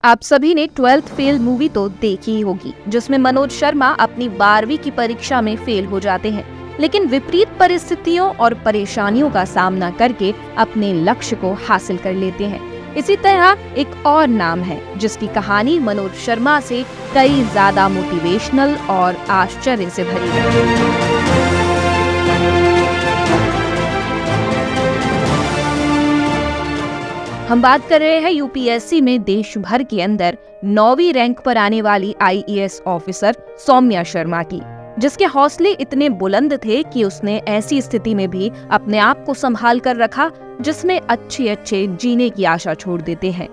आप सभी ने 12th फेल मूवी तो देखी ही होगी, जिसमें मनोज शर्मा अपनी 12वीं की परीक्षा में फेल हो जाते हैं, लेकिन विपरीत परिस्थितियों और परेशानियों का सामना करके अपने लक्ष्य को हासिल कर लेते हैं। इसी तरह एक और नाम है जिसकी कहानी मनोज शर्मा से कई ज्यादा मोटिवेशनल और आश्चर्य से भरी है। हम बात कर रहे हैं यूपीएससी में देश भर के अंदर 9वीं रैंक पर आने वाली आईएएस ऑफिसर सौम्या शर्मा की, जिसके हौसले इतने बुलंद थे कि उसने ऐसी स्थिति में भी अपने आप को संभाल कर रखा जिसमें अच्छे जीने की आशा छोड़ देते हैं।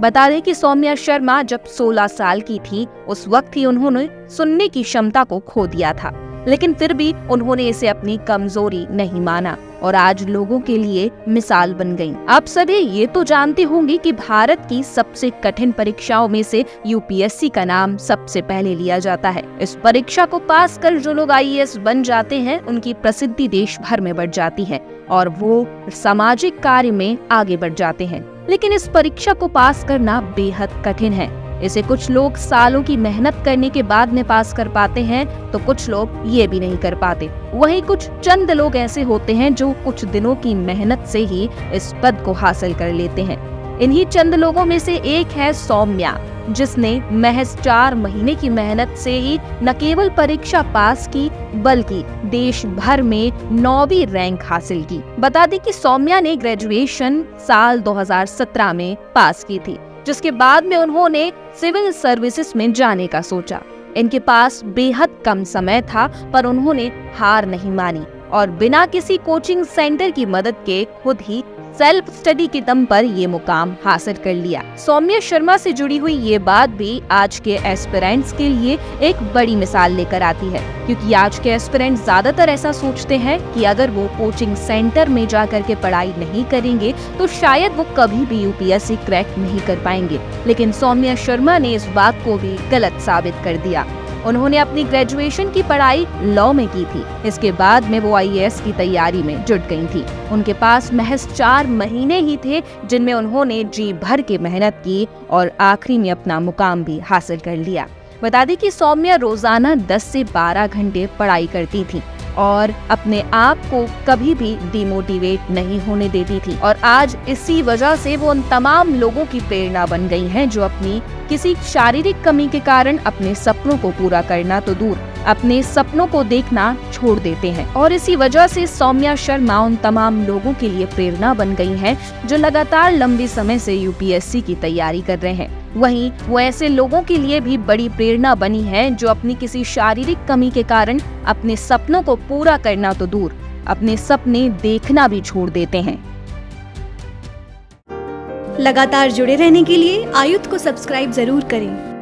बता दें कि सौम्या शर्मा जब 16 साल की थी, उस वक्त ही उन्होंने सुनने की क्षमता को खो दिया था, लेकिन फिर भी उन्होंने इसे अपनी कमजोरी नहीं माना और आज लोगों के लिए मिसाल बन गईं। आप सभी ये तो जानते होंगे कि भारत की सबसे कठिन परीक्षाओं में से यूपीएससी का नाम सबसे पहले लिया जाता है। इस परीक्षा को पास कर जो लोग आईएएस बन जाते हैं, उनकी प्रसिद्धि देश भर में बढ़ जाती है और वो सामाजिक कार्य में आगे बढ़ जाते हैं। लेकिन इस परीक्षा को पास करना बेहद कठिन है। इसे कुछ लोग सालों की मेहनत करने के बाद में पास कर पाते हैं, तो कुछ लोग ये भी नहीं कर पाते। वहीं कुछ चंद लोग ऐसे होते हैं जो कुछ दिनों की मेहनत से ही इस पद को हासिल कर लेते हैं। इन्हीं चंद लोगों में से एक है सौम्या, जिसने महज 4 महीने की मेहनत से ही न केवल परीक्षा पास की, बल्कि देश भर में 9वीं रैंक हासिल की। बता दें कि सौम्या ने ग्रेजुएशन साल 2017 में पास की थी, जिसके बाद में उन्होंने सिविल सर्विसेज में जाने का सोचा। इनके पास बेहद कम समय था, पर उन्होंने हार नहीं मानी और बिना किसी कोचिंग सेंटर की मदद के खुद ही सेल्फ स्टडी के दम पर ये मुकाम हासिल कर लिया। सौम्या शर्मा से जुड़ी हुई ये बात भी आज के एस्पिरेंट्स के लिए एक बड़ी मिसाल लेकर आती है, क्योंकि आज के एस्पिरेंट्स ज्यादातर ऐसा सोचते हैं कि अगर वो कोचिंग सेंटर में जाकर के पढ़ाई नहीं करेंगे तो शायद वो कभी भी यूपीएससी क्रैक नहीं कर पाएंगे। लेकिन सौम्या शर्मा ने इस बात को भी गलत साबित कर दिया। उन्होंने अपनी ग्रेजुएशन की पढ़ाई लॉ में की थी। इसके बाद में वो आईएएस की तैयारी में जुट गई थी। उनके पास महज 4 महीने ही थे, जिनमें उन्होंने जी भर के मेहनत की और आखिरी में अपना मुकाम भी हासिल कर लिया। बता दें कि सौम्या रोजाना 10 से 12 घंटे पढ़ाई करती थी और अपने आप को कभी भी डिमोटिवेट नहीं होने देती थी, और आज इसी वजह से वो उन तमाम लोगों की प्रेरणा बन गई हैं जो अपनी किसी शारीरिक कमी के कारण अपने सपनों को पूरा करना तो दूर, अपने सपनों को देखना छोड़ देते हैं। और इसी वजह से सौम्या शर्मा उन तमाम लोगों के लिए प्रेरणा बन गई हैं जो लगातार लंबे समय से यूपीएससी की तैयारी कर रहे हैं। वहीं वो ऐसे लोगों के लिए भी बड़ी प्रेरणा बनी है जो अपनी किसी शारीरिक कमी के कारण अपने सपनों को पूरा करना तो दूर, अपने सपने देखना भी छोड़ देते हैं। लगातार जुड़े रहने के लिए आयुध को सब्सक्राइब जरूर करें।